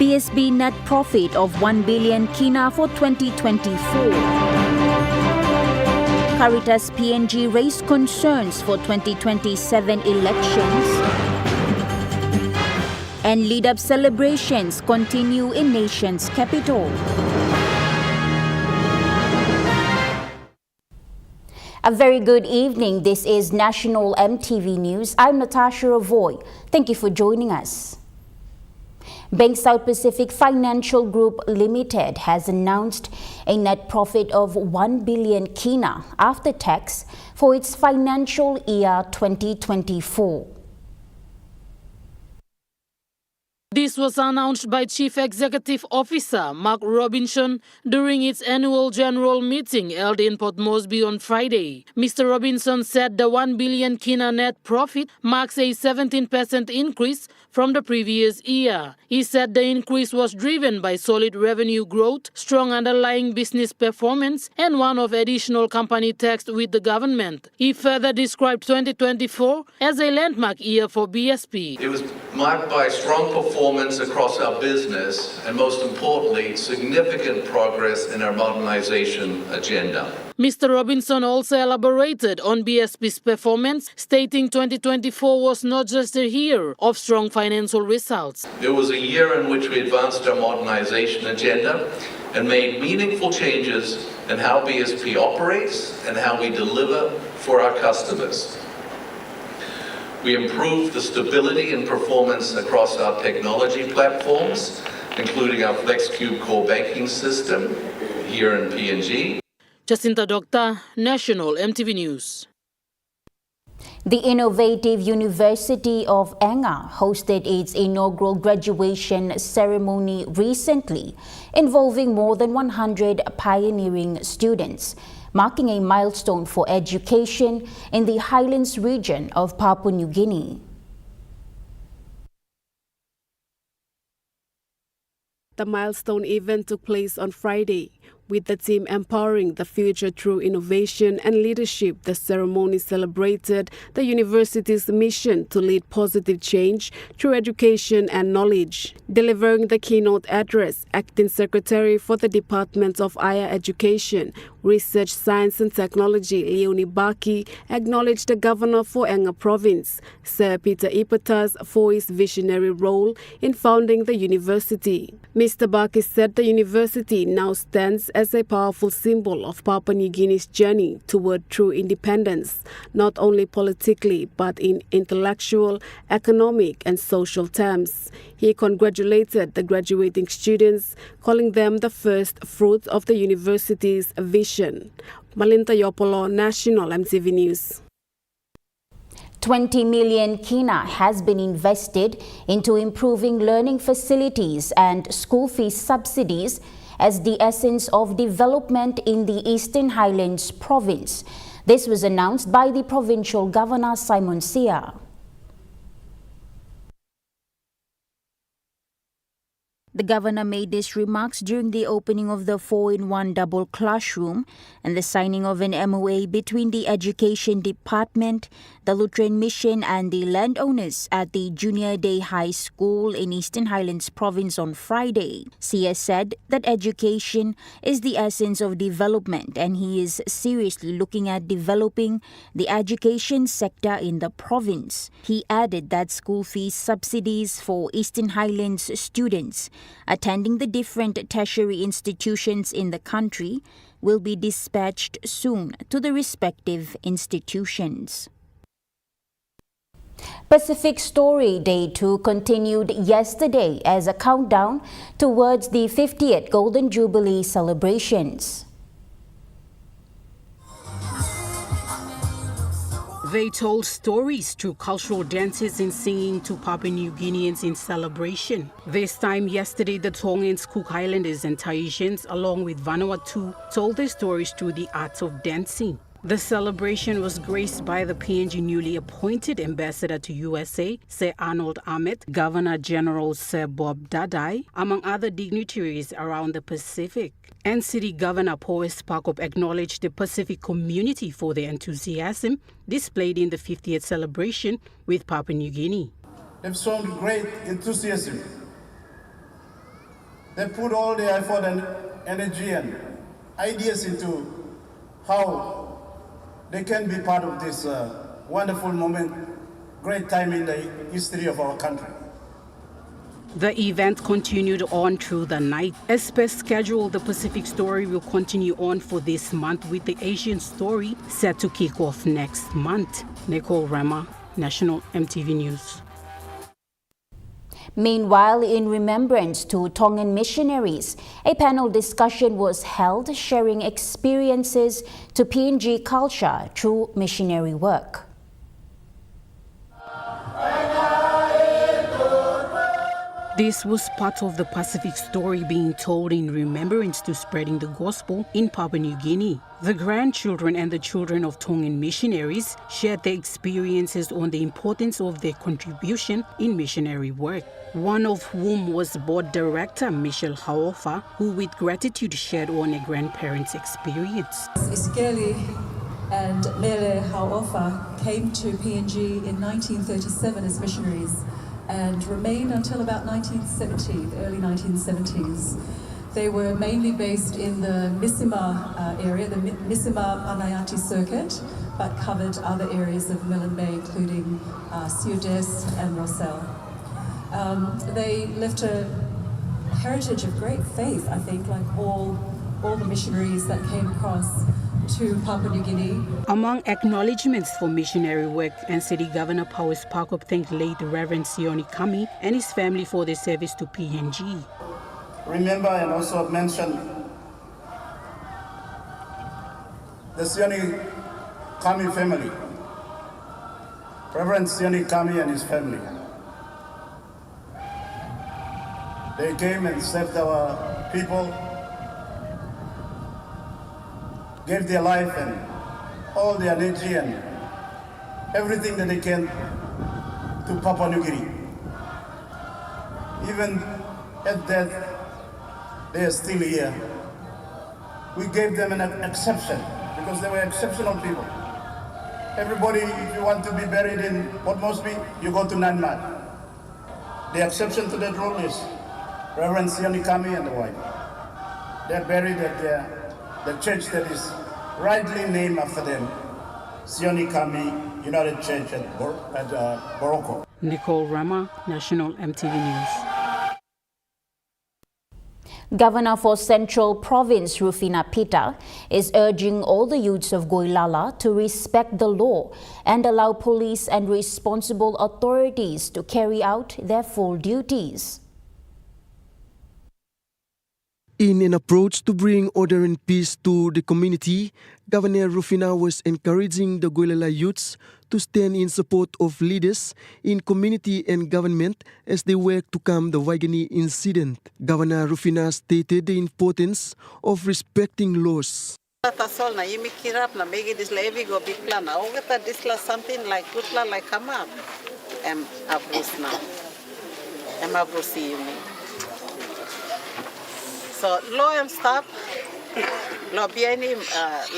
BSB net profit of 1 billion kina for 2024. Caritas PNG raised concerns for 2027 elections. And lead-up celebrations continue in nation's capital. A very good evening. This is National EMTV News. I'm Natasha Ravoy. Thank you for joining us. Bank South Pacific Financial Group Limited has announced a net profit of 1 billion kina after tax for its financial year 2024. This was announced by Chief Executive Officer Mark Robinson during its annual general meeting held in Port Moresby on Friday. Mr. Robinson said the 1 billion kina net profit marks a 17% increase from the previous year. He said the increase was driven by solid revenue growth, strong underlying business performance, and one-off additional company tax with the government. He further described 2024 as a landmark year for BSP. It was marked by strong performance across our business and, most importantly, significant progress in our modernization agenda. Mr. Robinson also elaborated on BSP's performance, stating 2024 was not just a year of strong financial results. It was a year in which we advanced our modernization agenda and made meaningful changes in how BSP operates and how we deliver for our customers. We improved the stability and performance across our technology platforms, including our FlexCube core banking system here in PNG. Jacinta Doctor, National EMTV News. The innovative University of Anga hosted its inaugural graduation ceremony recently, involving more than 100 pioneering students, marking a milestone for education in the Highlands region of Papua New Guinea. The milestone event took place on Friday. With the team empowering the future through innovation and leadership, the ceremony celebrated the university's mission to lead positive change through education and knowledge. Delivering the keynote address, Acting Secretary for the Department of Higher Education, Research, Science and Technology, Leonie Baki, acknowledged the Governor for Anga Province, Sir Peter Ipatas, for his visionary role in founding the university. Mr. Baki said the university now stands as a powerful symbol of Papua New Guinea's journey toward true independence, not only politically but in intellectual, economic and social terms. He congratulated the graduating students, calling them the first fruit of the university's vision. Malinta Yopolo, National EMTV News. 20 million kina has been invested into improving learning facilities and school fee subsidies as the essence of development in the Eastern Highlands province. This was announced by the provincial governor Simon Sia. The governor made these remarks during the opening of the 4-in-1 double classroom and the signing of an MOA between the Education Department, the Lutheran Mission and the landowners at the Junior Day High School in Eastern Highlands Province on Friday. Sia said that education is the essence of development and he is seriously looking at developing the education sector in the province. He added that school fees subsidies for Eastern Highlands students attending the different tertiary institutions in the country will be dispatched soon to the respective institutions. Pacific Story Day 2 continued yesterday as a countdown towards the 50th Golden Jubilee celebrations. They told stories through cultural dances and singing to Papua New Guineans in celebration. This time yesterday, the Tongans, Cook Islanders and Tahitians, along with Vanuatu, told their stories through the art of dancing. The celebration was graced by the PNG newly appointed ambassador to USA, Sir Arnold Ahmet, Governor General Sir Bob Dadai, among other dignitaries around the Pacific. And City Governor Paul Sparkop acknowledged the Pacific community for their enthusiasm displayed in the 50th celebration with Papua New Guinea. Have shown great enthusiasm They put all the effort and energy and ideas into how they can be part of this wonderful moment, great time in the history of our country. The event continued on through the night. As per schedule, the Pacific Story will continue on for this month, with the Asian Story set to kick off next month. Nicole Rama, National EMTV News. Meanwhile, in remembrance to Tongan missionaries, a panel discussion was held sharing experiences to PNG culture through missionary work. This was part of the Pacific Story being told in remembrance to spreading the gospel in Papua New Guinea. The grandchildren and the children of Tongan missionaries shared their experiences on the importance of their contribution in missionary work. One of whom was board director Michelle Haofa, who with gratitude shared on a grandparent's experience. Iskeli and Lele Haofa came to PNG in 1937 as missionaries and remained until about 1970, the early 1970s. They were mainly based in the Misima area, the Misima Panayati circuit, but covered other areas of Milne Bay, including Ciudad and Rossell. They left a heritage of great faith, I think, like all the missionaries that came across to Papua New Guinea. Among acknowledgements for missionary work, and City Governor Powers Parkop thanked late Reverend Sioni Kami and his family for their service to PNG. Remember and also mention the Sioni Kami family, Reverend Sioni Kami and his family. They came and served our people, gave their life and all their energy and everything that they can to Papua New Guinea. Even at death, they are still here. We gave them an exception because they were exceptional people. Everybody, if you want to be buried in Port Moresby, you go to Nanmat. The exception to that rule is Reverend Sioni Kami and the wife. They're buried at the church that is rightly named after them, Sioni Kami United Church at Boroko. Nicole Rama, National EMTV News. Governor for Central Province Rufina Pita is urging all the youths of Goilala to respect the law and allow police and responsible authorities to carry out their full duties. In an approach to bring order and peace to the community, Governor Rufina was encouraging the Goilala youths to stand in support of leaders in community and government as they work to calm the Waigani incident. Governor Rufina stated the importance of respecting laws. So law and stuff, law biani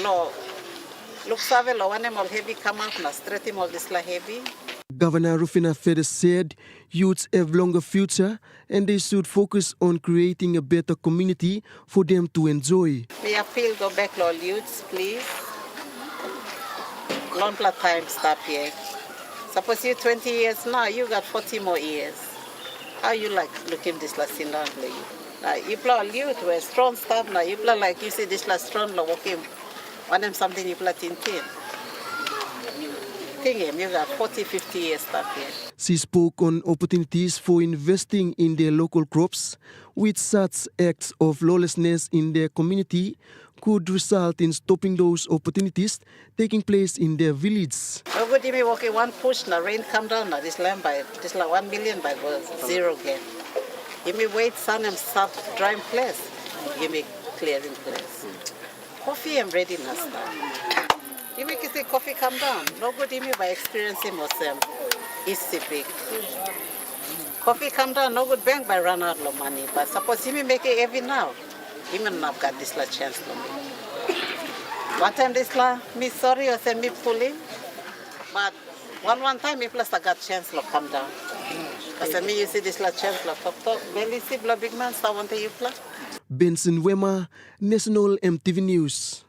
law look save law one more heavy come out na straight more this la heavy. Governor Rufina further said youths have longer future and they should focus on creating a better community for them to enjoy. We appeal go back law youths please. Long time stop here. Suppose you 20 years now, you got 40 more years. How you like looking this last in land you? Now, you play youth, we're strong stuff now. You play like you see this last strong law walking. Want them something you play tin. You got 40, 50 years stuff here. She spoke on opportunities for investing in their local crops, which such acts of lawlessness in their community could result in stopping those opportunities taking place in their village. How good you walking one push now, rain come down now, this land by this like 1 million by zero again. Give me wait, sun and start drying place. Give me clearing place. Coffee I'm ready now start. You make you say coffee come down. No good in me by experiencing myself. It's big. Coffee come down, no good bank by run out of money. But suppose you make it every now. Even not got this la chance for me. One time this la me sorry or send me pulling. But One time, if plus I got chance, look, come down. Because me, you see this la chance, look, talk. Belly see, blah, big man, so I want to you, plus. Benson Wema, National EMTV News.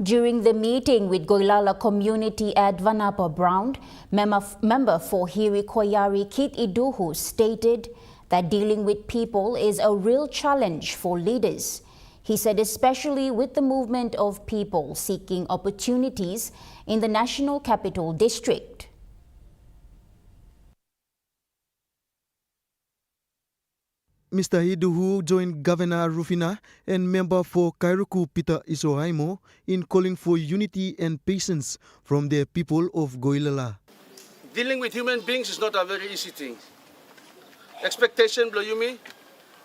During the meeting with Goilala community at Vanapa Brown, member for Hiri Koyari Kit Iduhu stated that dealing with people is a real challenge for leaders. He said especially with the movement of people seeking opportunities in the National Capital District. Mr. Iduhu joined Governor Rufina and member for Kairuku Peter Isohaimo in calling for unity and patience from the people of Goilala. Dealing with human beings is not a very easy thing. Expectation below Yumi,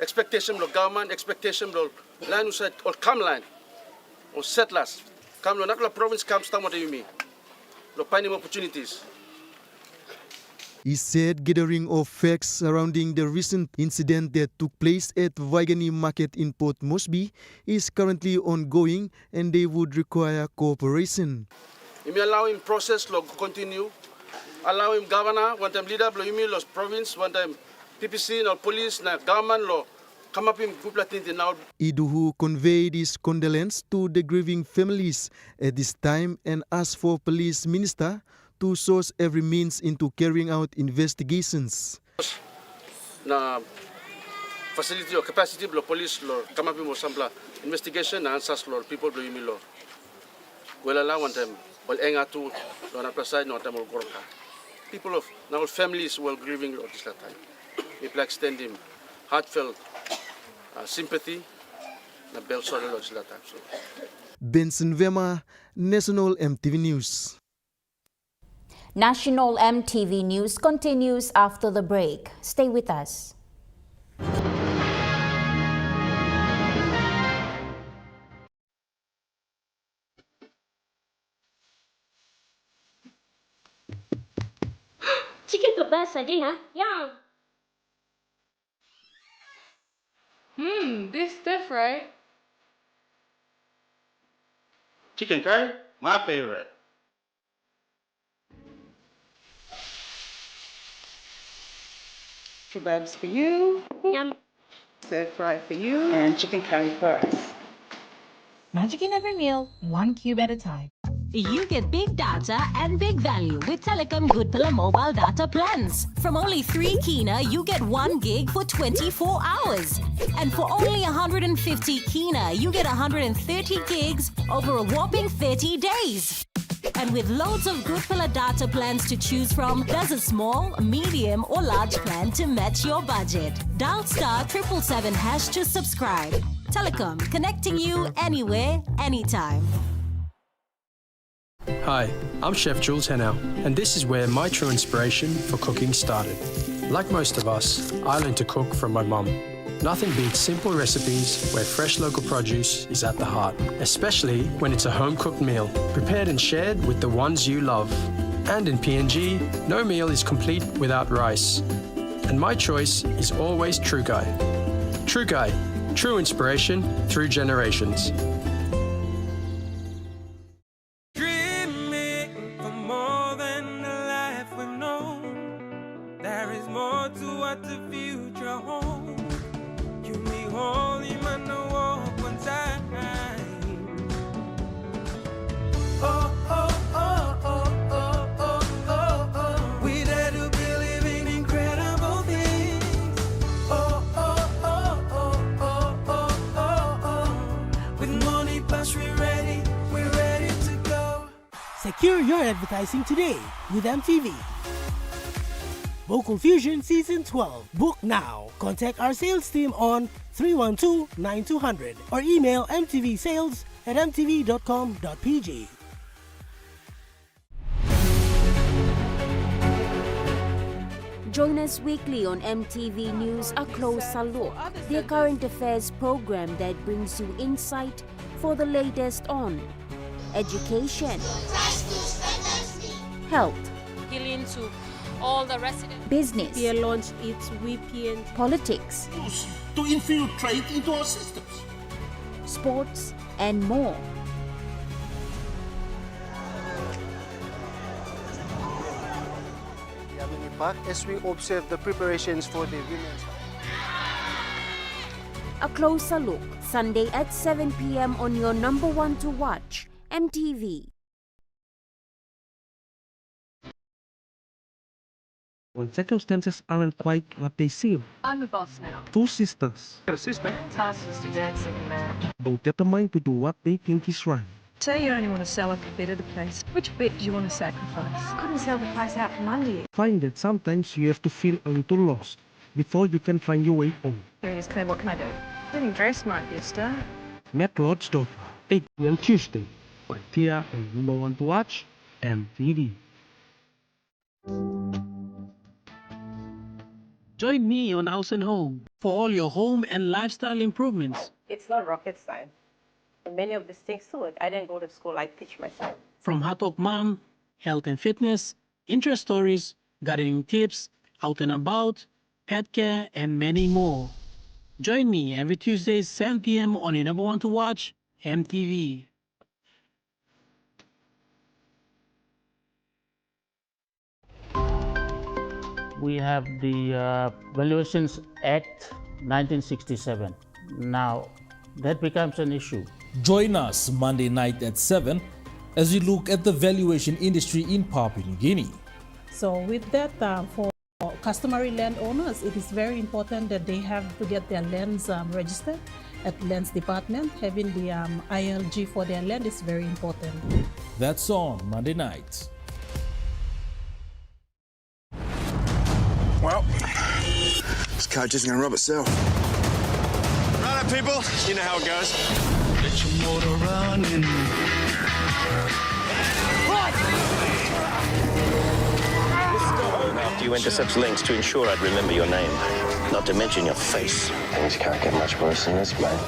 expectation below government, expectation below land or come land or settlers. Come not la province comes down what Yumi. Lo finding opportunities. He said gathering of facts surrounding the recent incident that took place at Vaigani Market in Port Moresby is currently ongoing and they would require cooperation. You may allow him process to continue, allow him governor, one time leader, you may los province, one time PPC, no police, no government, lo come up in group Latin now. Iduhu conveyed his condolence to the grieving families at this time and asked for police minister to source every means into carrying out investigations. Na facility or capacity of police law come up with some investigation and answers law people do you law. Well allow one time well enga to on a side not more gorka. People of now families were grieving at this time. We extend him heartfelt sympathy na bel sorry at this time. Benson Wema, National EMTV News. National EMTV News continues after the break. Stay with us. Chicken kebasa je, ha? Yum. This different. Chicken curry, my favorite. Kebabs for you. Yum. Stir fry for you. And chicken curry for us. Magic in every meal, 1 cube at a time. You get big data and big value with Telecom Good Pillar mobile data plans. From only 3 Kina, you get 1 gig for 24 hours. And for only 150 Kina, you get 130 gigs over a whopping 30 days. And with loads of Good Pillar data plans to choose from, there's a small, medium or large plan to match your budget. Dial *777# to subscribe. Telecom, connecting you anywhere, anytime. Hi, I'm Chef Jules Henow, and this is where my true inspiration for cooking started. Like most of us, I learned to cook from my mum. Nothing beats simple recipes where fresh local produce is at the heart, especially when it's a home-cooked meal, prepared and shared with the ones you love. And in PNG, no meal is complete without rice. And my choice is always True Guy. True Guy, true inspiration through generations. Secure your advertising today with MTV. Vocal Fusion Season 12. Book now. Contact our sales team on 312-9200 or email mtvsales@mtv.com.pg. Join us weekly on MTV News A Closer Look, the current affairs program that brings you insight for the latest on education, health, Healing to all the residents. business, Beer launched its weekend, politics, To infiltrate into our systems. sports, and more. Park as we observe the preparations for the Women's. A closer look, Sunday at 7 p.m. on your number one to watch, MTV. When circumstances aren't quite what they seem. I'm the boss now. Two sisters, Got a sister? Tasked us to dancing and marriage. both determined to do what they think is right. Say you only want to sell up a bit of the place. Which bit do you want to sacrifice? Couldn't sell the place out from under you. Find that sometimes you have to feel a little lost before you can find your way home. Here it is, Claire. What can I do? Getting dressed might be a start. Matt Lord's daughter, 8 p.m. Tuesday, right here on number one to watch, MTV. Join me on House and Home for all your home and lifestyle improvements. It's not rocket science. And many of these things too, I didn't go to school, I teach myself. From Hot Talk Mom, health and fitness, interest stories, gardening tips, out and about, pet care, and many more. Join me every Tuesday, 7 p.m. on your number one to watch, MTV. We have the Valuations Act 1967. Now, that becomes an issue. Join us Monday night at 7 as we look at the valuation industry in Papua New Guinea. So with that, for customary landowners, it is very important that they have to get their lands registered at Lands Department. Having the ILG for their land is very important. That's on Monday night. Well, this coach isn't going to rub itself. Right up, people. You know how it goes. Let your motor run in. After you went to such lengths to ensure I'd remember your name, not to mention your face. Things can't get much worse than this, mate.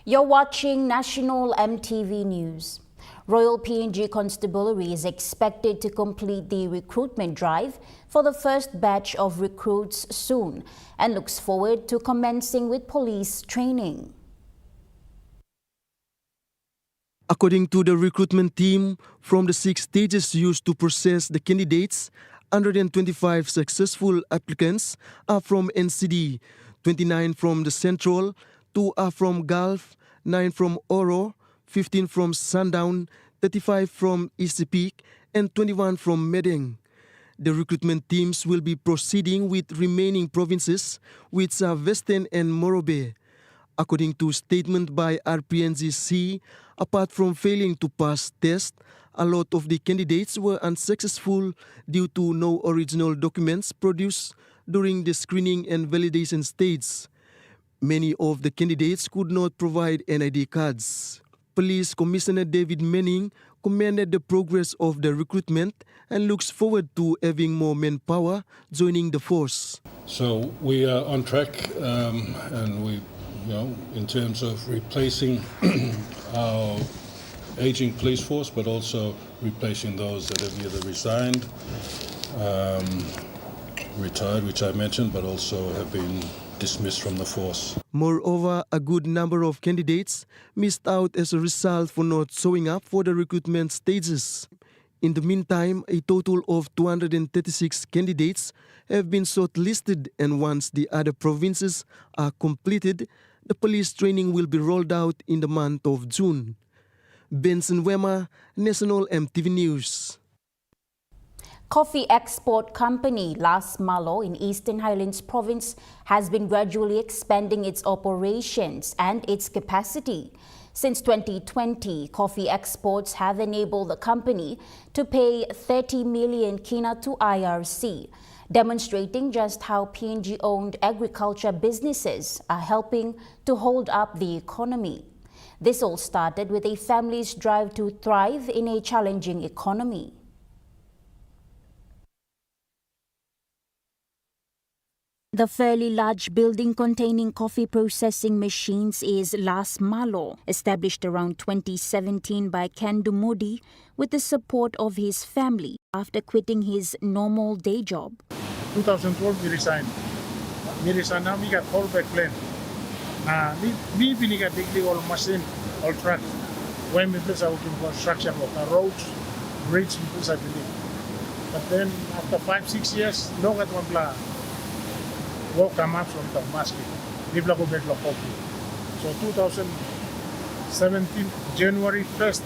You're watching National MTV News. Royal PNG Constabulary is expected to complete the recruitment drive for the first batch of recruits soon and looks forward to commencing with police training. According to the recruitment team, from the 6 stages used to process the candidates, 125 successful applicants are from NCD, 29 from the Central, 2 are from Gulf, 9 from Oro, 15 from Sundown, 35 from Isipik, and 21 from Medeng. The recruitment teams will be proceeding with remaining provinces, which are Western and Moresby. According to statement by RPNGC, apart from failing to pass test, a lot of the candidates were unsuccessful due to no original documents produced during the screening and validation stage. Many of the candidates could not provide NID cards. Police Commissioner David Manning commended the progress of the recruitment and looks forward to having more manpower joining the force. So we are on track, and we, in terms of replacing our aging police force, but also replacing those that have either resigned, retired, which I mentioned, but also have been dismissed from the force. Moreover, a good number of candidates missed out as a result for not showing up for the recruitment stages. In the meantime, a total of 236 candidates have been shortlisted, and once the other provinces are completed, the police training will be rolled out in the month of June. Benson Wema, National MTV News. Coffee export company Las Malo in Eastern Highlands province has been gradually expanding its operations and its capacity. Since 2020, coffee exports have enabled the company to pay 30 million kina to IRC, demonstrating just how PNG-owned agriculture businesses are helping to hold up the economy. This all started with a family's drive to thrive in a challenging economy. The fairly large building containing coffee processing machines is Las Malo, established around 2017 by Kandu Modi with the support of his family after quitting his normal day job. 2012 we resigned. We got called back plan. Me biniga digli all machine, all truck. When we place out in construction work, roads, bridge, we place But then after 5-6 years, no at one plan. Work come up from the Moresby. People go back to coffee. So 2017, January 1st,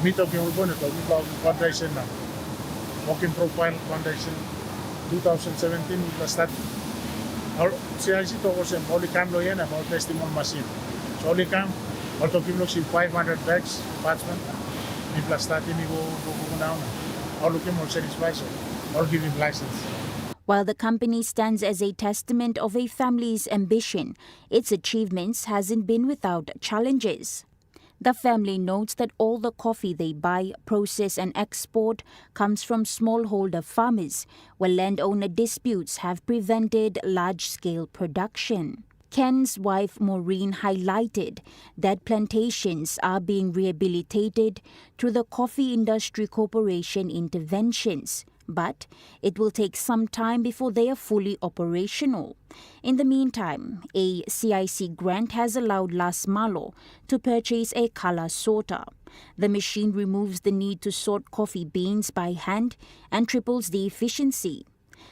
meet up yung urban ito, we have foundation now. Working profile foundation. 2017, we start. Our CIC to was only come lo yan about testimony machine. So only come, also give us 500 bags, parchment. We plus start in go down. All looking more satisfied, so all give him license. While the company stands as a testament of a family's ambition, its achievements hasn't been without challenges. The family notes that all the coffee they buy, process and export comes from smallholder farmers, where landowner disputes have prevented large-scale production. Ken's wife Maureen highlighted that plantations are being rehabilitated through the Coffee Industry Corporation interventions, but it will take some time before they are fully operational. In the meantime, a CIC grant has allowed Las Malo to purchase a color sorter. The machine removes the need to sort coffee beans by hand and triples the efficiency.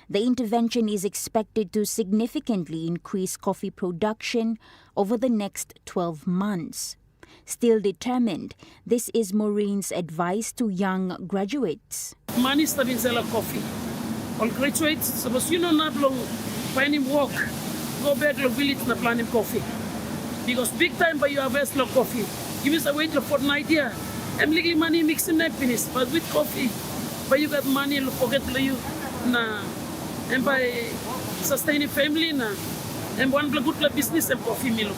The intervention is expected to significantly increase coffee production over the next 12 months. Still determined, this is Maureen's advice to young graduates. Money studying sell coffee. All graduates, suppose you know not long find him work, go back to the village and plant him coffee. Because big time by you harvest low coffee. Give us a wait for an idea. I'm legally money mixing and finish, but with coffee, but you got money in pocket for you. Nah. And by sustaining family na. And one good business and coffee meal.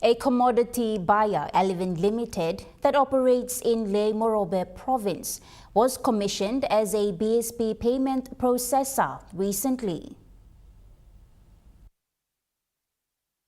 A commodity buyer, Eleven Limited, that operates in Le Morobe province, was commissioned as a BSP payment processor recently.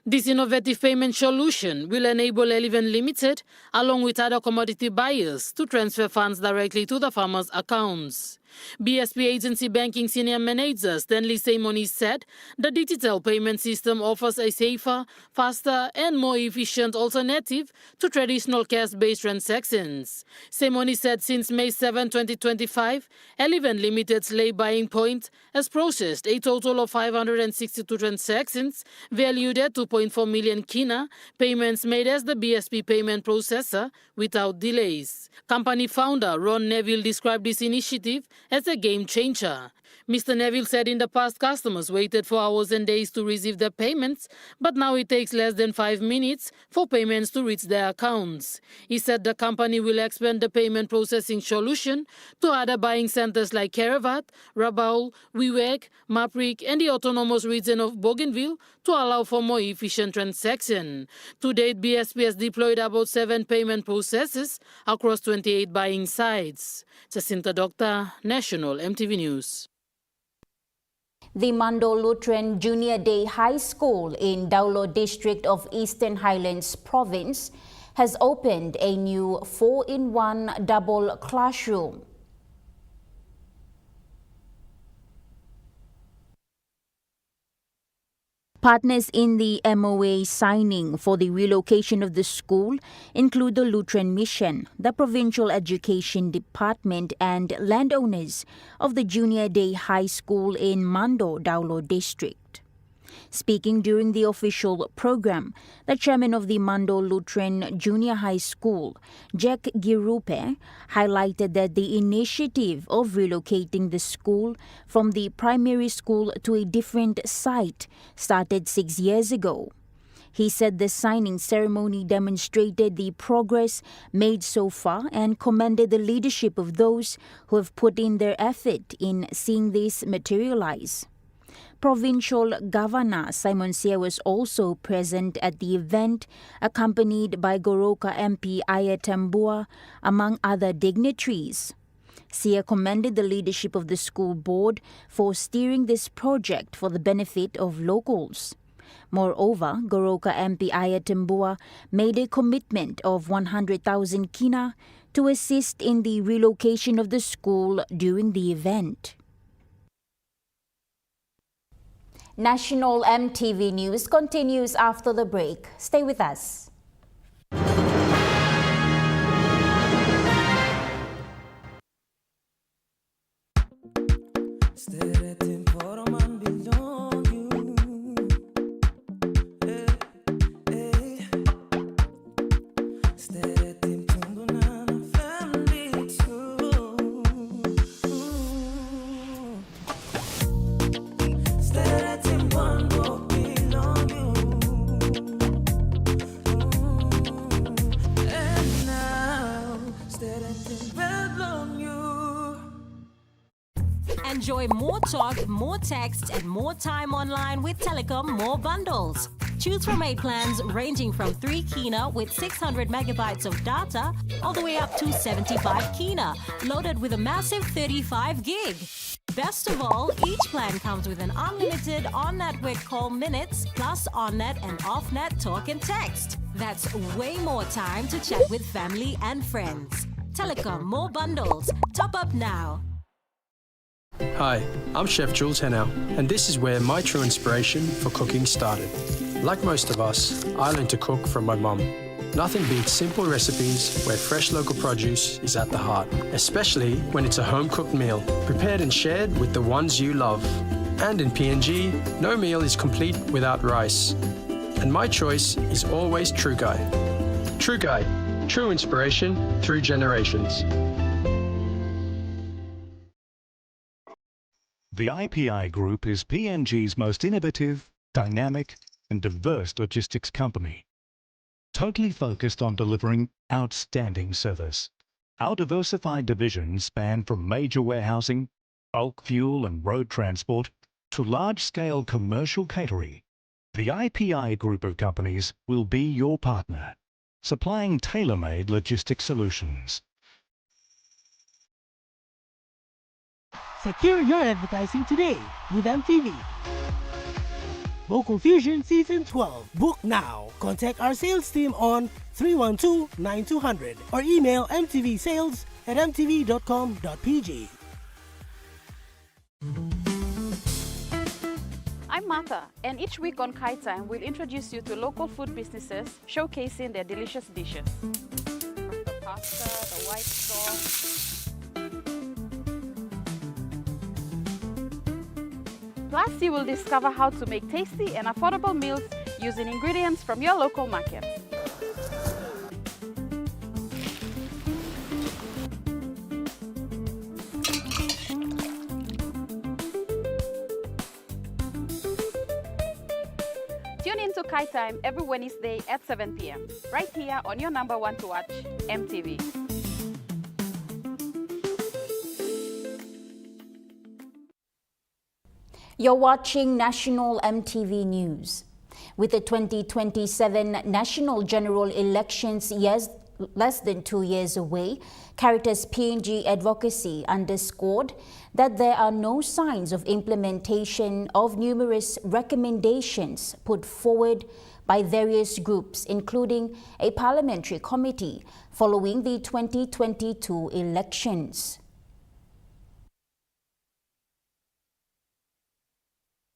This innovative payment solution will enable Eleven Limited, along with other commodity buyers, to transfer funds directly to the farmers' accounts. BSP Agency Banking Senior Manager Stanley Simoni said the digital payment system offers a safer, faster and more efficient alternative to traditional cash-based transactions. Simoni said since May 7, 2025, Eleven Limited's lay buying point has processed a total of 562 transactions valued at 2.4 million kina, payments made as the BSP payment processor without delays. Company founder Ron Neville described this initiative as a game changer. Mr. Neville said in the past customers waited for hours and days to receive their payments, but now it takes less than 5 minutes for payments to reach their accounts. He said the company will expand the payment processing solution to other buying centers like Karavat, Rabaul, Wewak, Maprik and the autonomous region of Bougainville to allow for more efficient transaction. To date, BSP has deployed about 7 payment processes across 28 buying sites. Jacinta Doctor, National EMTV News. The Mando Lutheran Junior Day High School in Daulo district of Eastern Highlands province has opened a new 4-in-1 double classroom. Partners in the MOA signing for the relocation of the school include the Lutheran Mission, the Provincial Education Department and landowners of the Junior Day High School in Mando, Daulo District. Speaking during the official program, the chairman of the Mando Lutheran Junior High School, Jack Girupe, highlighted that the initiative of relocating the school from the primary school to a different site started 6 years ago. He said the signing ceremony demonstrated the progress made so far and commended the leadership of those who have put in their effort in seeing this materialize. Provincial Governor Simon Sia was also present at the event, accompanied by Goroka MP Ayatambua, among other dignitaries. Sia commended the leadership of the school board for steering this project for the benefit of locals. Moreover, Goroka MP Ayatambua made a commitment of 100,000 kina to assist in the relocation of the school during the event. National MTV News continues after the break. Stay with us. Enjoy more talk, more text, and more time online with Telecom More Bundles. Choose from 8 plans ranging from 3 kina with 600 megabytes of data all the way up to 75 kina, loaded with a massive 35 gig. Best of all, each plan comes with an unlimited on-network call minutes plus on-net and off-net talk and text. That's way more time to chat with family and friends. Telecom More Bundles. Top up now. Hi, I'm Chef Jules Henao, and this is where my true inspiration for cooking started. Like most of us, I learned to cook from my mum. Nothing beats simple recipes where fresh local produce is at the heart, especially when it's a home-cooked meal, prepared and shared with the ones you love. And in PNG, no meal is complete without rice. And my choice is always True Guy. True Guy, true inspiration through generations. The IPI Group is PNG's most innovative, dynamic, and diverse logistics company, totally focused on delivering outstanding service. Our diversified divisions span from major warehousing, bulk fuel and road transport, to large-scale commercial catering. The IPI Group of companies will be your partner, supplying tailor-made logistics solutions. Secure your advertising today with MTV. Vocal Fusion Season 12. Book now. Contact our sales team on 312-9200 or email mtvsales@mtv.com.pg. I'm Martha, and each week on Kai Time, we'll introduce you to local food businesses showcasing their delicious dishes. The pasta, the white sauce. Plus, you will discover how to make tasty and affordable meals using ingredients from your local market. Tune in to Kai Time every Wednesday at 7 p.m. right here on your number one to watch, MTV. You're watching National MTV News. With the 2027 National General Elections less than 2 years away, Caritas PNG Advocacy underscored that there are no signs of implementation of numerous recommendations put forward by various groups, including a parliamentary committee, following the 2022 elections.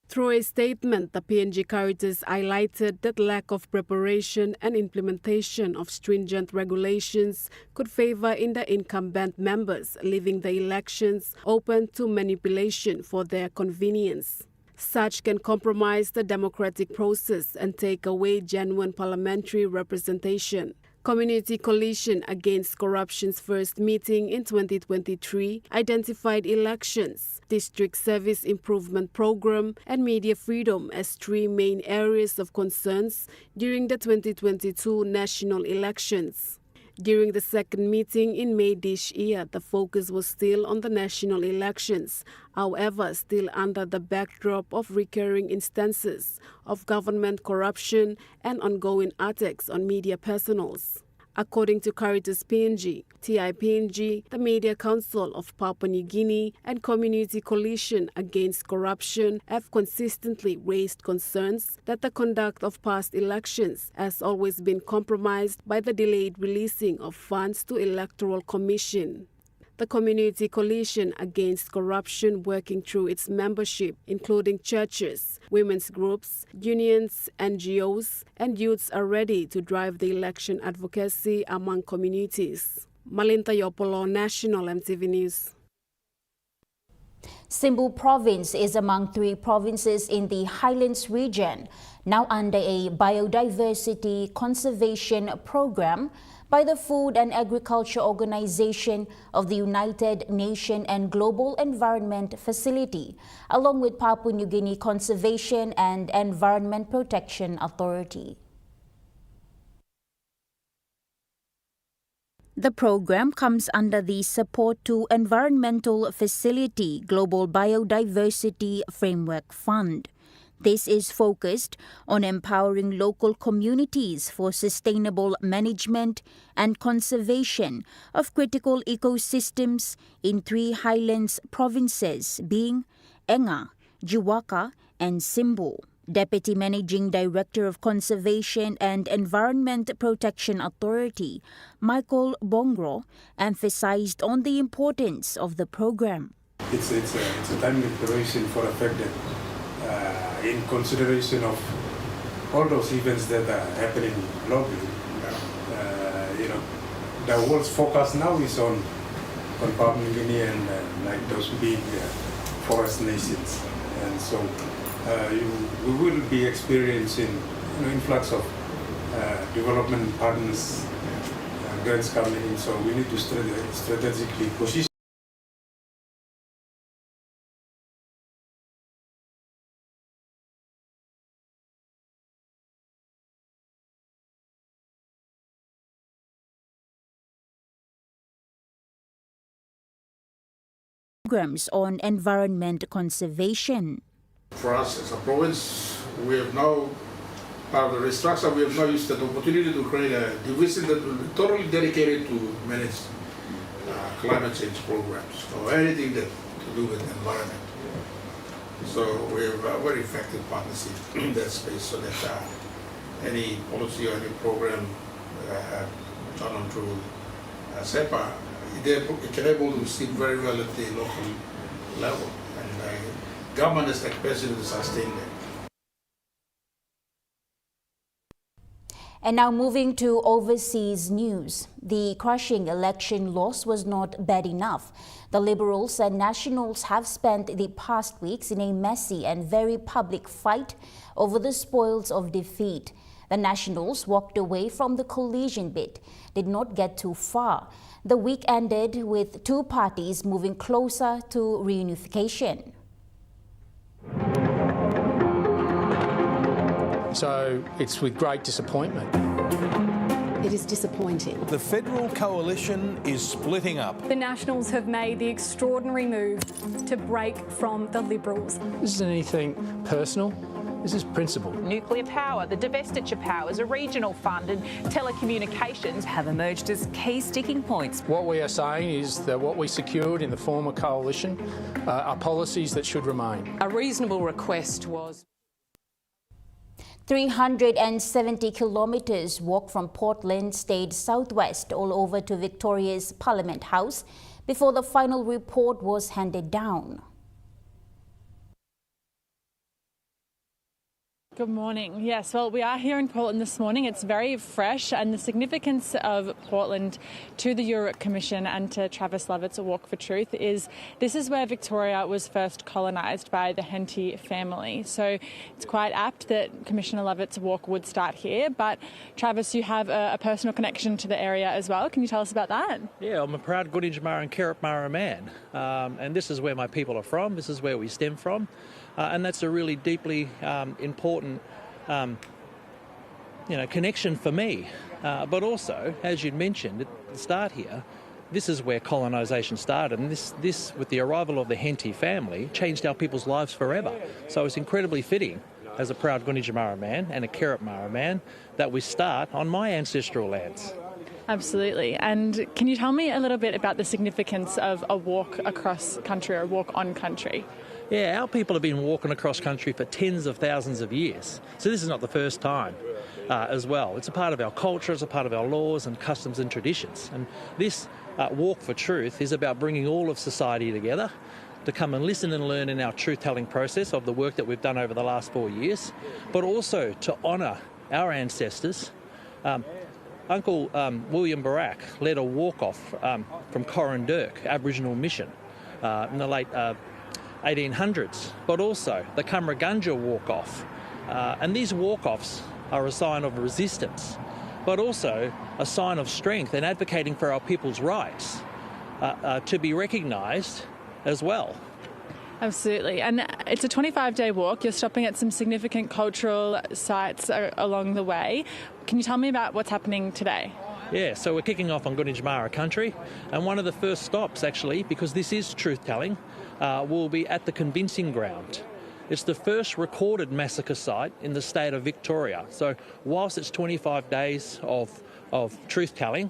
Through a statement, the PNG Caritas highlighted that lack of preparation and implementation of stringent regulations could favor in the incumbent members, leaving the elections open to manipulation for their convenience. Such can compromise the democratic process and take away genuine parliamentary representation. Community Coalition Against Corruption's first meeting in 2023 identified elections, district service improvement program, and media freedom as 3 main areas of concerns during the 2022 national elections. During the second meeting in May this year, the focus was still on the national elections, however, still under the backdrop of recurring instances of government corruption and ongoing attacks on media personnels. According to Caritas PNG, TIPNG, the Media Council of Papua New Guinea, and Community Coalition Against Corruption have consistently raised concerns that the conduct of past elections has always been compromised by the delayed releasing of funds to Electoral Commission. The Community Coalition Against Corruption, working through its membership, including churches, women's groups, unions, NGOs, and youths, are ready to drive the election advocacy among communities. Malinta Yopolo, National EMTV News. Simbu Province is among 3 provinces in the Highlands region, now under a biodiversity conservation program by the Food and Agriculture Organization of the United Nations and Global Environment Facility, along with Papua New Guinea Conservation and Environment Protection Authority. The program comes under the Support to Environmental Facility Global Biodiversity Framework Fund. This is focused on empowering local communities for sustainable management and conservation of critical ecosystems in 3 Highlands provinces, being Enga, Jiwaka, and Simbu. Deputy Managing Director of Conservation and Environment Protection Authority, Michael Bongro, emphasized on the importance of the program. It's a timely preparation for the fact that in consideration of all those events that are happening globally, the world's focus now is on Papua New Guinea and like those big forest nations, and so we will be experiencing influx of development partners, grants coming in. So we need to strategically position programs on environment conservation. For us as a province, we have now, part of the restructure, we have now used that opportunity to create a division that will be totally dedicated to manage climate change programs or anything that to do with the environment. So we have a very effective partnership in that space, so that any policy or any program done on through SEPA, it can able to sit very well at the local level. And government has the capacity to sustain that. And now moving to overseas news. The crushing election loss was not bad enough. The Liberals and Nationals have spent the past weeks in a messy and very public fight over the spoils of defeat. The Nationals walked away from the coalition bid, did not get too far. The week ended with 2 parties moving closer to reunification. So it's with great disappointment. It is disappointing. The federal coalition is splitting up. The Nationals have made the extraordinary move to break from the Liberals. This isn't anything personal. This is principle. Nuclear power, the divestiture powers, a regional fund and telecommunications have emerged as key sticking points. What we are saying is that what we secured in the former coalition are policies that should remain. A reasonable request was 370 kilometres walk from Portland stayed southwest all over to Victoria's Parliament House before the final report was handed down. Good morning. Yes, well, we are here in Portland this morning. It's very fresh, and the significance of Portland to the Yoorrook Commission and to Travis Lovett's Walk for Truth is this is where Victoria was first colonised by the Henty family. So it's quite apt that Commissioner Lovett's Walk would start here. But Travis, you have a personal connection to the area as well. Can you tell us about that? Yeah, I'm a proud Gunditjmara and Kirripmara man, and this is where my people are from. This is where we stem from. And that's a really deeply important, connection for me. But also, as you mentioned at the start here, this is where colonisation started, and this, with the arrival of the Henty family, changed our people's lives forever. So it's incredibly fitting, as a proud Gunditjmara man and a Kirripmara man, that we start on my ancestral lands. Absolutely. And can you tell me a little bit about the significance of a walk across country or a walk on country? Yeah, our people have been walking across country for tens of thousands of years. So this is not the first time as well. It's a part of our culture, it's a part of our laws and customs and traditions. And this Walk for Truth is about bringing all of society together to come and listen and learn in our truth-telling process of the work that we've done over the last 4 years, but also to honour our ancestors. Uncle William Barak led a walk-off from Corrandirk Aboriginal Mission in the late 1800s, but also the Cumragunja walk-off. And these walk-offs are a sign of resistance, but also a sign of strength and advocating for our people's rights to be recognised as well. Absolutely. And it's a 25-day walk. You're stopping at some significant cultural sites along the way. Can you tell me about what's happening today? Yeah, so we're kicking off on Gunninjmara country, and one of the first stops, actually, because this is truth-telling, will be at the Convincing Ground. It's the first recorded massacre site in the state of Victoria. So whilst it's 25 days of truth-telling,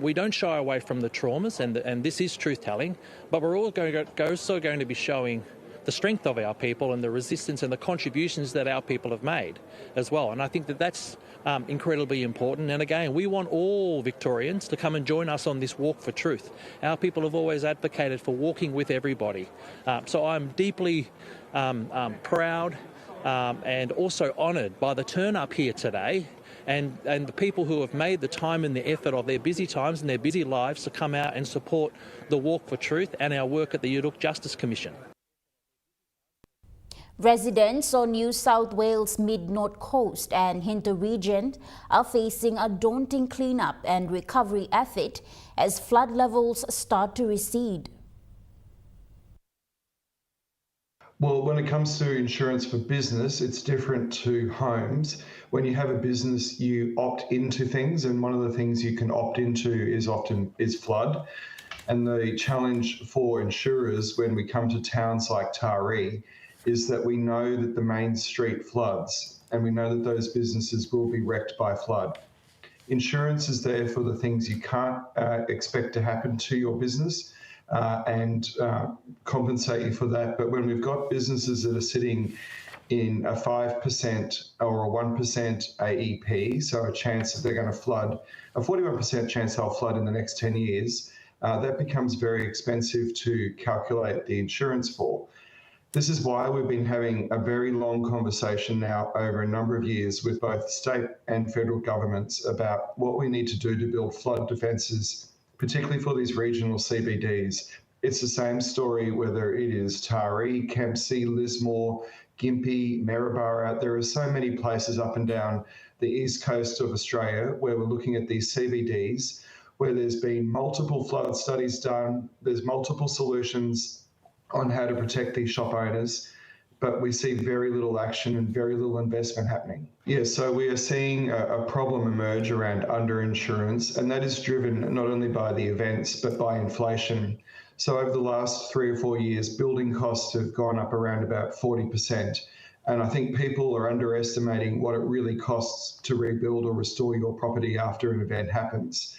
we don't shy away from the traumas, and this is truth-telling, but we're also going to be showing the strength of our people and the resistance and the contributions that our people have made as well. And I think that that's incredibly important. And again, we want all Victorians to come and join us on this Walk for Truth. Our people have always advocated for walking with everybody. So I'm deeply proud and also honoured by the turn up here today and the people who have made the time and the effort of their busy times and their busy lives to come out and support the Walk for Truth and our work at the Yoorrook Justice Commission. Residents on New South Wales Mid-North Coast and Hinter region are facing a daunting cleanup and recovery effort as flood levels start to recede. Well, when it comes to insurance for business, it's different to homes. When you have a business, you opt into things, and one of the things you can opt into is flood. And the challenge for insurers when we come to towns like Taree is that we know that the main street floods, and we know that those businesses will be wrecked by flood. Insurance is there for the things you can't expect to happen to your business and compensate you for that. But when we've got businesses that are sitting in a 5% or a 1% AEP, so a chance that they're going to flood, a 41% chance they'll flood in the next 10 years, that becomes very expensive to calculate the insurance for. This is why we've been having a very long conversation now over a number of years with both state and federal governments about what we need to do to build flood defences, particularly for these regional CBDs. It's the same story whether it is Taree, Kempsey, Lismore, Gympie, Maryborough. There are so many places up and down the east coast of Australia where we're looking at these CBDs, where there's been multiple flood studies done, there's multiple solutions on how to protect these shop owners, but we see very little action and very little investment happening. Yeah, so we are seeing a problem emerge around underinsurance, and that is driven not only by the events, but by inflation. So over the last 3 or 4 years, building costs have gone up around about 40%. And I think people are underestimating what it really costs to rebuild or restore your property after an event happens.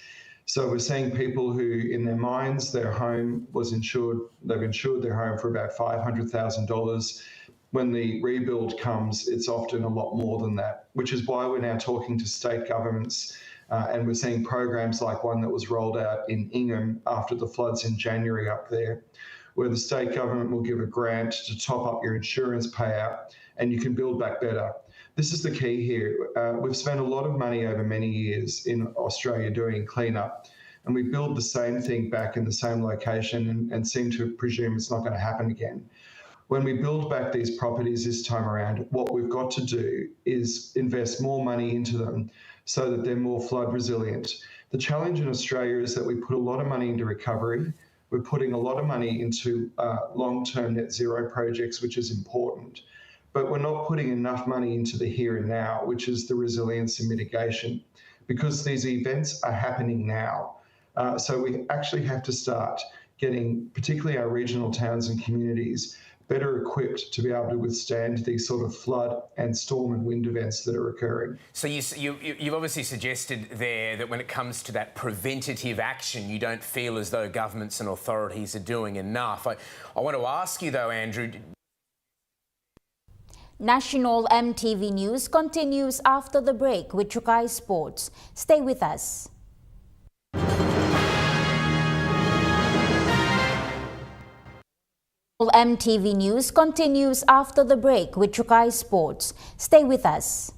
So we're seeing people who, in their minds, their home was insured, they've insured their home for about $500,000. When the rebuild comes, it's often a lot more than that, which is why we're now talking to state governments and we're seeing programs like one that was rolled out in Ingham after the floods in January up there, where the state government will give a grant to top up your insurance payout and you can build back better. This is the key here. We've spent a lot of money over many years in Australia doing cleanup, and we build the same thing back in the same location and seem to presume it's not going to happen again. When we build back these properties this time around, what we've got to do is invest more money into them so that they're more flood resilient. The challenge in Australia is that we put a lot of money into recovery. We're putting a lot of money into long-term net zero projects, which is important. But we're not putting enough money into the here and now, which is the resilience and mitigation, because these events are happening now. So we actually have to start getting, particularly our regional towns and communities, better equipped to be able to withstand these sort of flood and storm and wind events that are occurring. So you've obviously suggested there that when it comes to that preventative action, you don't feel as though governments and authorities are doing enough. I want to ask you though, Andrew. National EMTV News continues after the break with Chukai Sports. Stay with us. EMTV News continues after the break with Chukai Sports. Stay with us.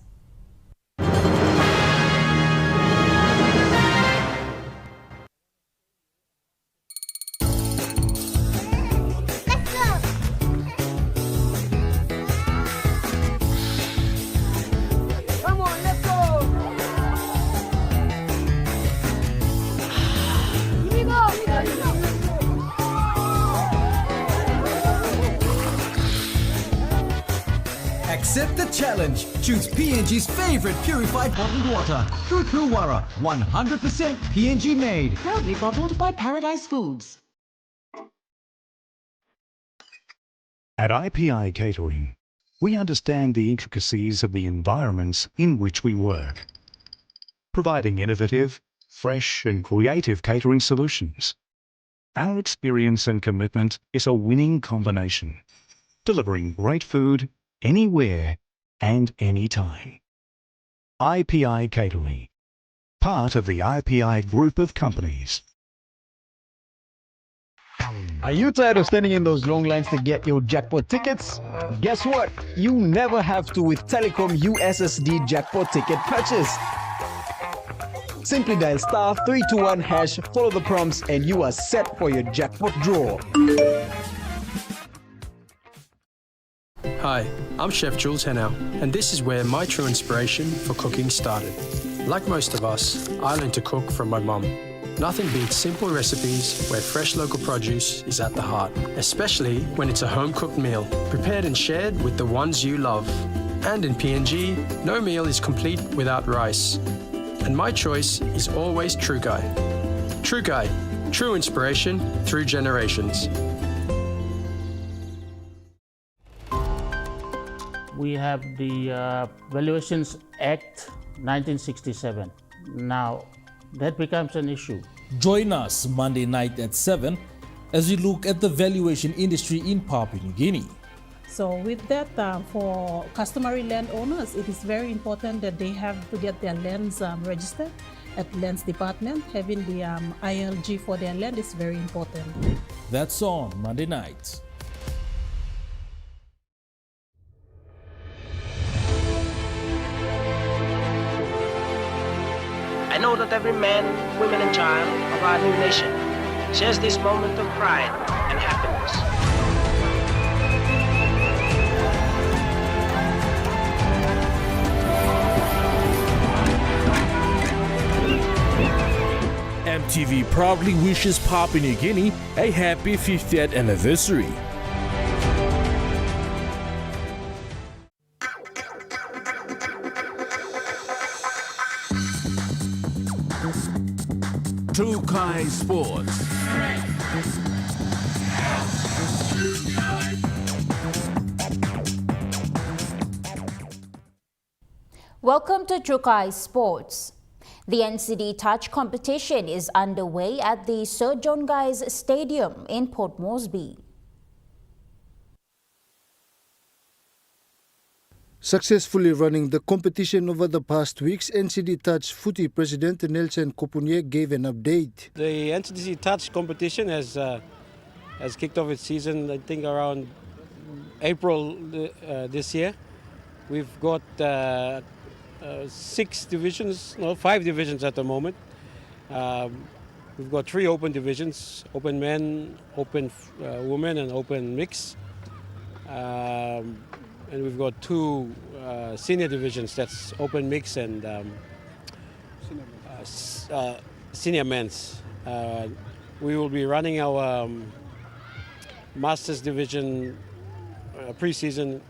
Accept the challenge. Choose PNG's favorite purified bottled water. True Wara, 100% PNG made. Proudly bottled by Paradise Foods. At IPI Catering, we understand the intricacies of the environments in which we work, providing innovative, fresh and creative catering solutions. Our experience and commitment is a winning combination, delivering great food anywhere and anytime. IPI Catering, part of the IPI group of companies. Are you tired of standing in those long lines to get your jackpot tickets? Guess what? You never have to with Telecom USSD jackpot ticket purchase. Simply dial *321#, follow the prompts, and you are set for your jackpot draw. Hi, I'm Chef Jules Henao, and this is where my true inspiration for cooking started. Like most of us, I learned to cook from my mum. Nothing beats simple recipes where fresh local produce is at the heart, especially when it's a home-cooked meal, prepared and shared with the ones you love. And in PNG, no meal is complete without rice. And my choice is always Trukai. Trukai, true inspiration through generations. We have the Valuations Act 1967. Now, that becomes an issue. Join us Monday night at 7 as we look at the valuation industry in Papua New Guinea. So with that, for customary landowners, it is very important that they have to get their lands registered at Lands Department. Having the ILG for their land is very important. That's on Monday night. I know that every man, woman and child of our new nation shares this moment of pride and happiness. EMTV proudly wishes Papua New Guinea a happy 50th anniversary. Chukai Sports. Welcome to Chukai Sports. The NCD Touch competition is underway at the Sir John Guy's Stadium in Port Moresby. Successfully running the competition over the past weeks, NCD Touch Footy President Nelson Kopunye gave an update. The NCD Touch competition has kicked off its season, I think, around April this year. We've got 5 divisions at the moment. We've got 3 open divisions: open men, open women, and open mix. And we've got 2 senior divisions, that's open mix and senior men's. We will be running our Masters division pre-season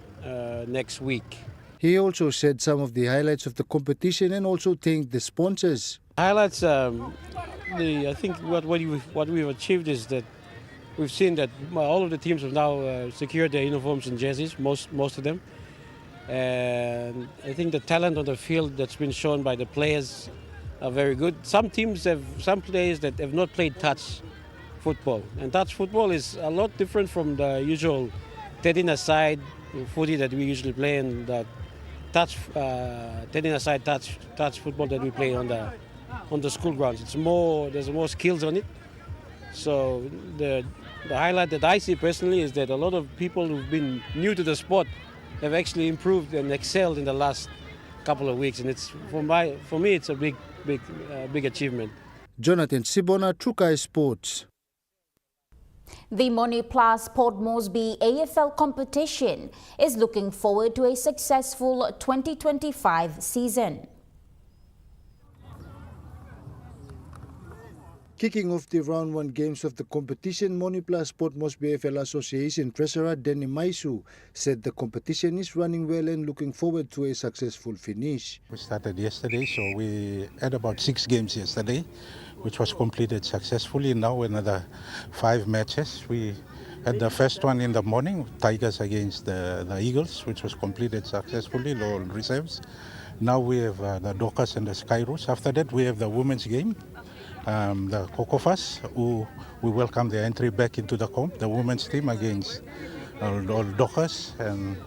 next week. He also said some of the highlights of the competition and also thanked the sponsors. Highlights, I think what we've achieved is that we've seen that all of the teams have now secured their uniforms and jerseys, most of them. And I think the talent on the field that's been shown by the players are very good. Some teams have some players that have not played touch football, and touch football is a lot different from the usual 13-a-side footy that we usually play, and the touch 13-a-side touch football that we play on the school grounds. It's more, there's more skills on it. So the highlight that I see personally is that a lot of people who've been new to the sport have actually improved and excelled in the last couple of weeks, and it's for me it's a big achievement. Jonathan Sibona, Trukai Sports. The Moresby Port Moresby AFL competition is looking forward to a successful 2025 season. Kicking off the round 1 games of the competition, Moresby Port Moresby AFL Association Treasurer Danny Maisu said the competition is running well and looking forward to a successful finish. We started yesterday, so we had about 6 games yesterday, which was completed successfully. Now another 5 matches. We had the first one in the morning, Tigers against the Eagles, which was completed successfully, all reserves. Now we have the Dockers and the Skyroos. After that we have the women's game. The Kokofas, who we welcome their entry back into the comp, the women's team against all Dockers. And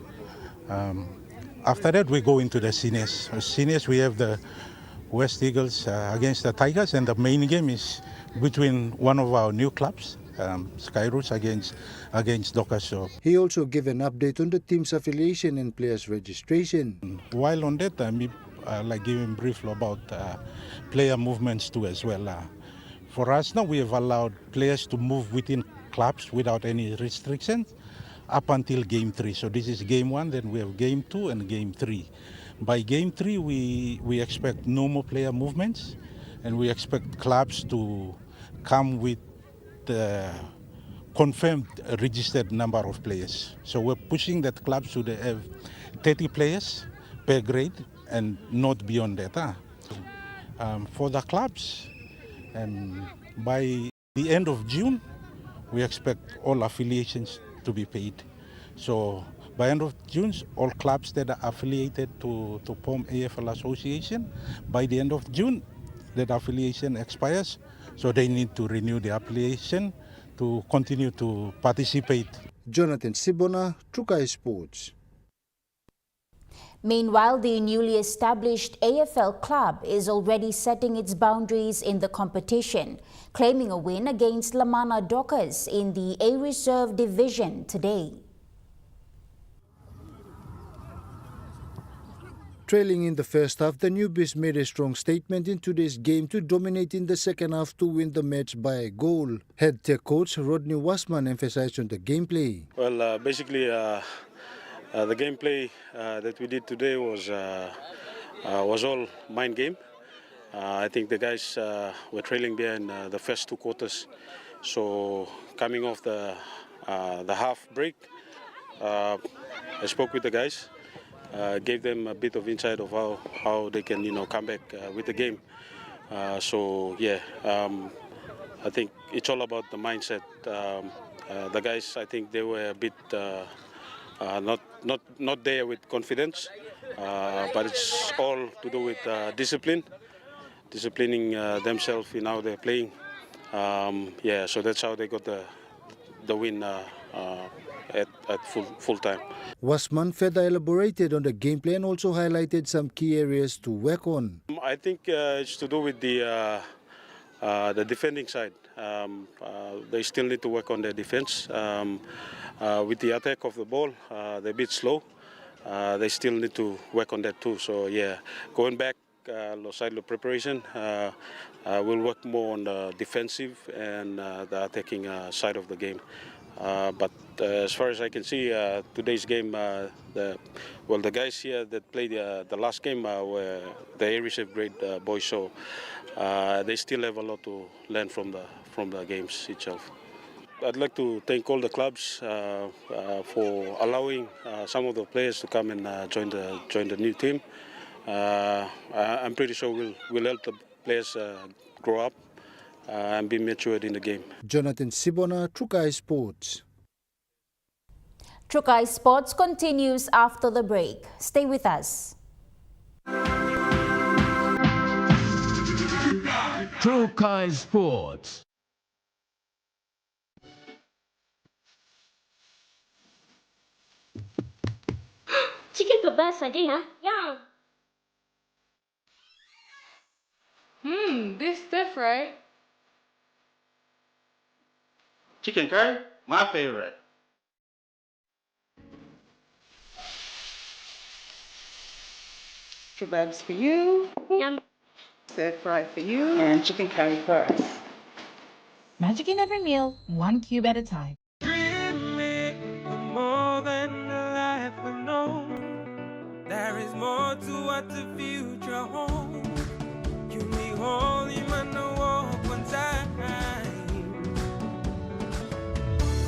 after that we go into the seniors. Seniors, we have the West Eagles against the Tigers, and the main game is between one of our new clubs, Skyroos against Dockers. So he also gave an update on the team's affiliation and players' registration. While on that, I like giving brief about player movements too as well. For us now, we have allowed players to move within clubs without any restrictions up until game 3. So this is game 1, then we have game 2 and game 3. By game 3, we expect no more player movements, and we expect clubs to come with the confirmed registered number of players. So we're pushing that clubs should have 30 players per grade and not beyond that. For the clubs, by the end of June, we expect all affiliations to be paid. So by end of June, all clubs that are affiliated to POM AFL Association, by the end of June, that affiliation expires, so they need to renew the affiliation to continue to participate. Jonathan Sibona, Trukai Sports. Meanwhile, the newly established AFL club is already setting its boundaries in the competition, claiming a win against Lamana Dockers in the A Reserve division today. Trailing in the first half, the newbies made a strong statement in today's game to dominate in the second half to win the match by a goal. Head tech coach Rodney Wasman emphasized on the gameplay. Well, basically, the gameplay that we did today was all mind game. I think the guys were trailing behind the first 2 quarters. So coming off the half break, I spoke with the guys, gave them a bit of insight of how they can come back with the game. So yeah, I think it's all about the mindset. The guys, I think they were a bit not there with confidence, but it's all to do with disciplining themselves in how they're playing. Yeah, so that's how they got the win at full time. Wasman further elaborated on the gameplay and also highlighted some key areas to work on. I think it's to do with the defending side. They still need to work on their defense. With the attack of the ball, they're a bit slow. They still need to work on that too. So yeah, going back, side of preparation, we'll work more on the defensive and the attacking side of the game. But as far as I can see, today's game, the guys here that played the last game were the A Reserve grade boys, so they still have a lot to learn from the games itself. I'd like to thank all the clubs for allowing some of the players to come and join the new team. I'm pretty sure we'll help the players grow up and be matured in the game. Jonathan Sibona, Trukai Sports. Trukai Sports continues after the break. Stay with us. Trukai Sports. Chicken kebasa dia, Yum. This different. Chicken curry, my favorite. Kebabs for you. Yum. Stir fry for you. And chicken curry for us. Magic in every meal, one cube at a time. More than the life we know. There is more to what the future holds. You need holy man to walk one time.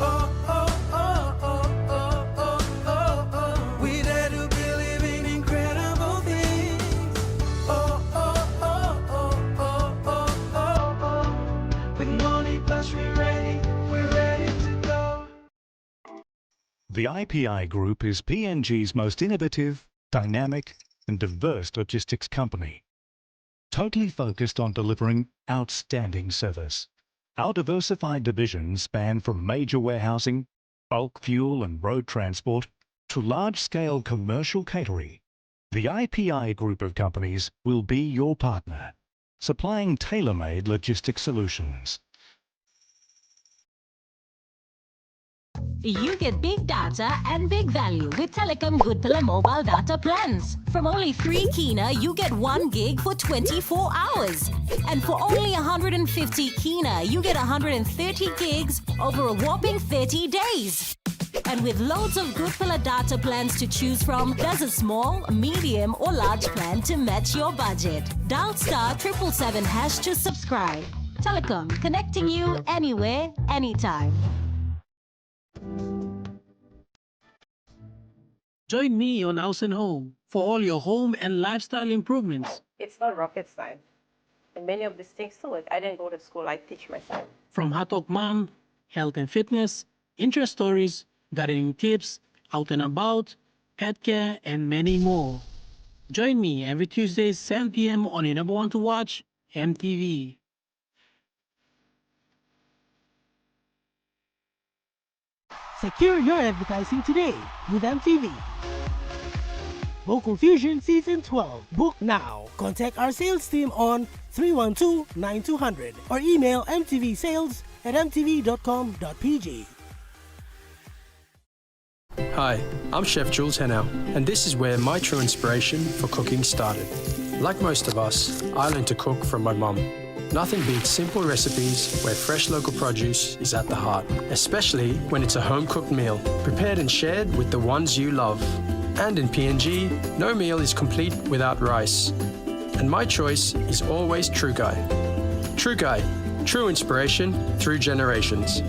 Oh, oh, oh, oh, oh, oh, oh, oh. We dare to believe in incredible things. Oh, oh, oh, oh, oh, oh, oh, oh. With money plus we're ready to go. The IPI Group is PNG's most innovative, dynamic and diverse logistics company, totally focused on delivering outstanding service. Our diversified divisions span from major warehousing, bulk fuel and road transport to large-scale commercial catering. The IPI Group of companies will be your partner, supplying tailor-made logistics solutions. You get big data and big value with Telecom Good Pillar mobile data plans. From only 3 Kina, you get 1 gig for 24 hours. And for only 150 Kina, you get 130 gigs over a whopping 30 days. And with loads of Good Pillar data plans to choose from, there's a small, medium or large plan to match your budget. Dial *777# to subscribe. Telecom, connecting you anywhere, anytime. Join me on House and Home for all your home and lifestyle improvements. It's not rocket science. And many of these things too, I didn't go to school, I teach myself. From Hot Talk Mom, health and fitness, interest stories, gardening tips, out and about, pet care, and many more. Join me every Tuesday, 7 p.m. on your number one to watch, EMTV. Secure your advertising today with MTV. Vocal Fusion Season 12. Book now. Contact our sales team on 312-9200 or email mtvsales@mtv.com.pg. Hi, I'm Chef Jules Henow, and this is where my true inspiration for cooking started. Like most of us, I learned to cook from my mum. Nothing beats simple recipes where fresh local produce is at the heart, especially when it's a home-cooked meal, prepared and shared with the ones you love. And in PNG, no meal is complete without rice. And my choice is always Trukai. Trukai, true inspiration through generations.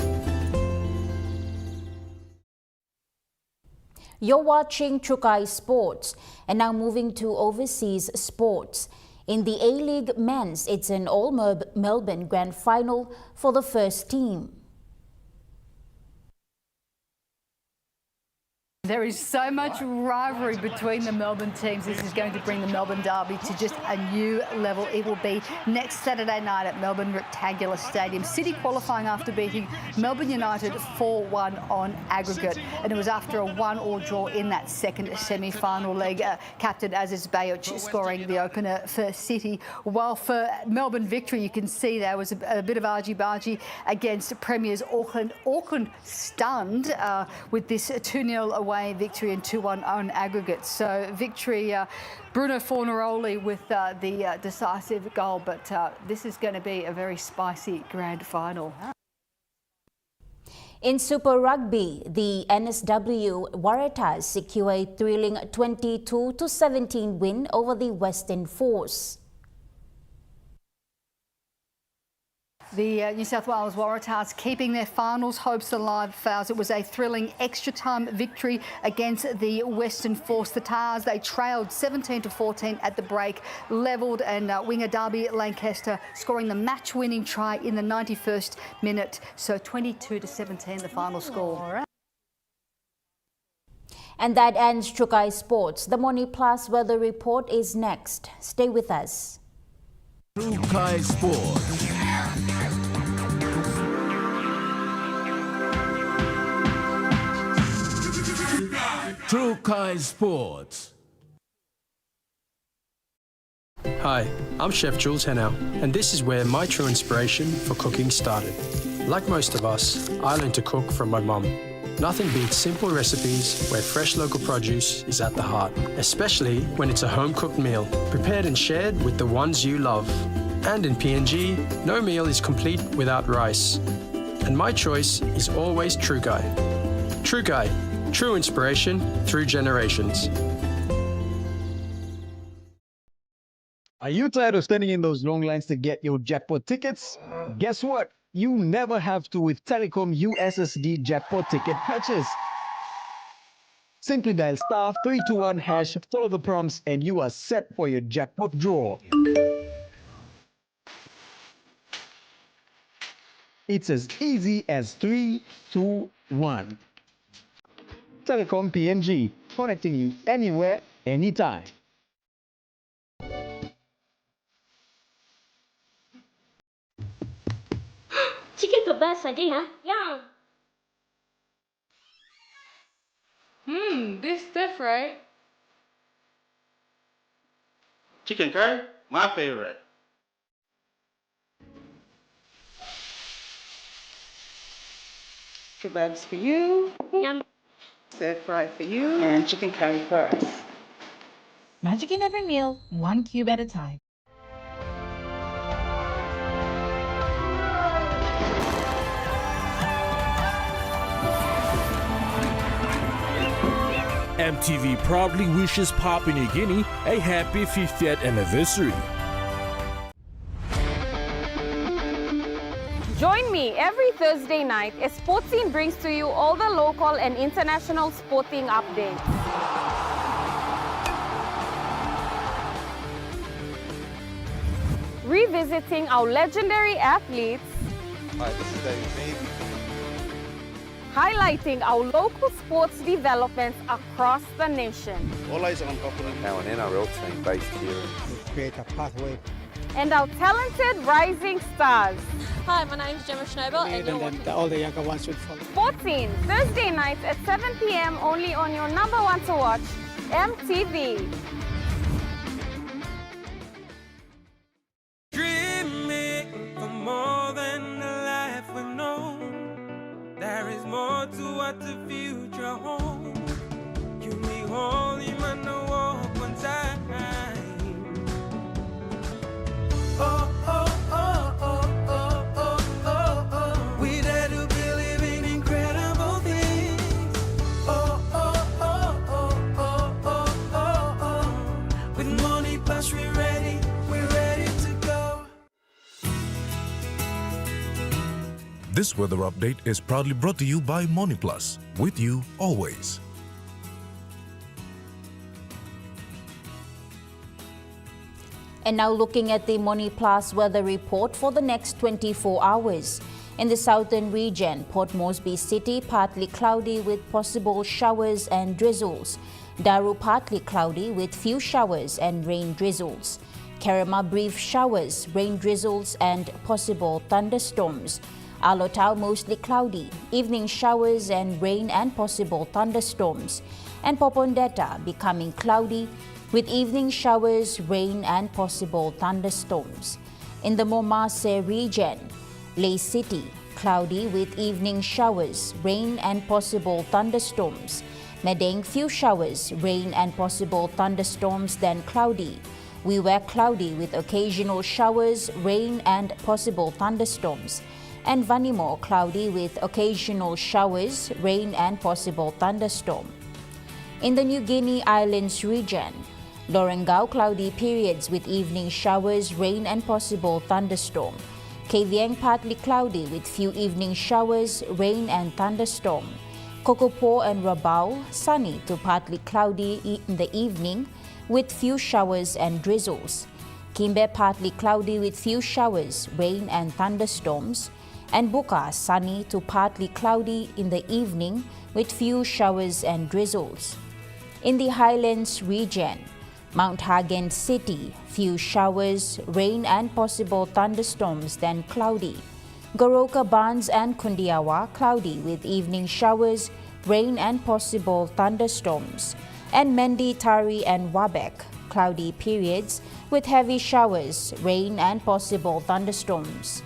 You're watching Trukai Sports, and now moving to overseas sports. In the A-League Men's, it's an all-Melbourne Grand Final for the first team. There is so much rivalry between the Melbourne teams. This is going to bring the Melbourne Derby to just a new level. It will be next Saturday night at Melbourne Rectangular Stadium. City qualifying after beating Melbourne United 4-1 on aggregate. And it was after a 1-1 draw in that second semi-final leg. Captain Aziz Bayuch scoring the opener for City. While for Melbourne victory, you can see there was a bit of argy-bargy against Premiers Auckland. Auckland stunned with this 2-0 away victory and 2-1 on aggregate. So victory, Bruno Fornaroli with the decisive goal, but this is going to be a very spicy grand final. In Super Rugby, the NSW Waratahs secure a thrilling 22-17 win over the Western Force. The New South Wales Waratahs keeping their finals hopes alive, Fowles. It was a thrilling extra-time victory against the Western Force. The Tars, they trailed 17-14 at the break, levelled, and winger Darby Lancaster scoring the match-winning try in the 91st minute. So 22-17 the final score. And that ends Trukai Sports. The Moni Plus weather report is next. Stay with us. Trukai Sports. Trukai Sports. Hi, I'm Chef Jules Henow, and this is where my true inspiration for cooking started. Like most of us, I learned to cook from my mum. Nothing beats simple recipes where fresh local produce is at the heart, especially when it's a home-cooked meal, prepared and shared with the ones you love. And in PNG, no meal is complete without rice. And my choice is always Trukai. Trukai, true inspiration through generations. Are you tired of standing in those long lines to get your jackpot tickets? Guess what? You never have to with Telecom USSD jackpot ticket purchase. Simply dial *321#, follow the prompts, and you are set for your jackpot draw. It's as easy as 3, 2, 1. Telecom PNG, connecting you anywhere, anytime. Chicken kebab saja, ha? This stuff, right? Chicken curry, my favorite. Kebabs for you. Yum. Stir fry for you. And chicken curry for us. Magic in every meal, 1 cube at a time. EMTV proudly wishes Papua New Guinea a happy 50th anniversary. Join me every Thursday night as Sports Scene brings to you all the local and international sporting updates. Revisiting our legendary athletes. Hi, this is David. Highlighting our local sports developments across the nation. All eyes on Papua. Now an NRL team based here. Create a pathway. And our talented rising stars. Hi, my name is Gemma Schnobel, and you're watching all the younger ones should follow. Sports Scene, Thursday nights at 7 p.m. only on your number one to watch, EMTV. Dreaming for more than the life we've known. There is more to what the future holds. You may hold him on the walk one time. Oh, oh, oh, oh, oh, oh, oh, oh. We dare to believe in incredible things. Oh, oh, oh, oh, oh, oh, oh, oh. With money plus we're ready to go. This weather update is proudly brought to you by Money Plus, with you always. And now looking at the Moni Plus weather report for the next 24 hours. In the southern region, Port Moresby City partly cloudy with possible showers and drizzles. Daru partly cloudy with few showers and rain drizzles. Kerema brief showers, rain drizzles and possible thunderstorms. Alotau mostly cloudy, evening showers and rain and possible thunderstorms. And Popondetta becoming cloudy with evening showers, rain and possible thunderstorms. In the Momase region, Lay City, cloudy with evening showers, rain and possible thunderstorms. Medang, few showers, rain and possible thunderstorms, then cloudy. We were cloudy with occasional showers, rain and possible thunderstorms. And Vanimo, cloudy with occasional showers, rain and possible thunderstorm. In the New Guinea Islands region, Lorengau, cloudy periods with evening showers, rain and possible thunderstorm. Kavieng partly cloudy with few evening showers, rain and thunderstorm. Kokopo and Rabaul sunny to partly cloudy in the evening with few showers and drizzles. Kimbe partly cloudy with few showers, rain and thunderstorms. And Buka sunny to partly cloudy in the evening with few showers and drizzles. In the Highlands region, Mount Hagen City, few showers, rain and possible thunderstorms, then cloudy. Goroka Barnes and Kundiawa, cloudy with evening showers, rain and possible thunderstorms. And Mendi, Tari and Wabek, cloudy periods with heavy showers, rain and possible thunderstorms.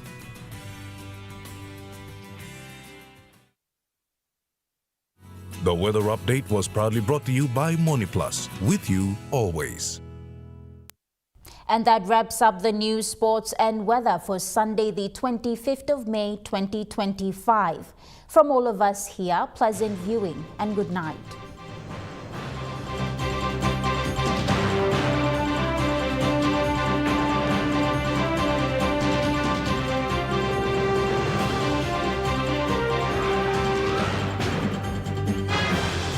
The weather update was proudly brought to you by MoneyPlus, with you always. And that wraps up the news, sports and weather for Sunday, the 25th of May, 2025. From all of us here, pleasant viewing and good night.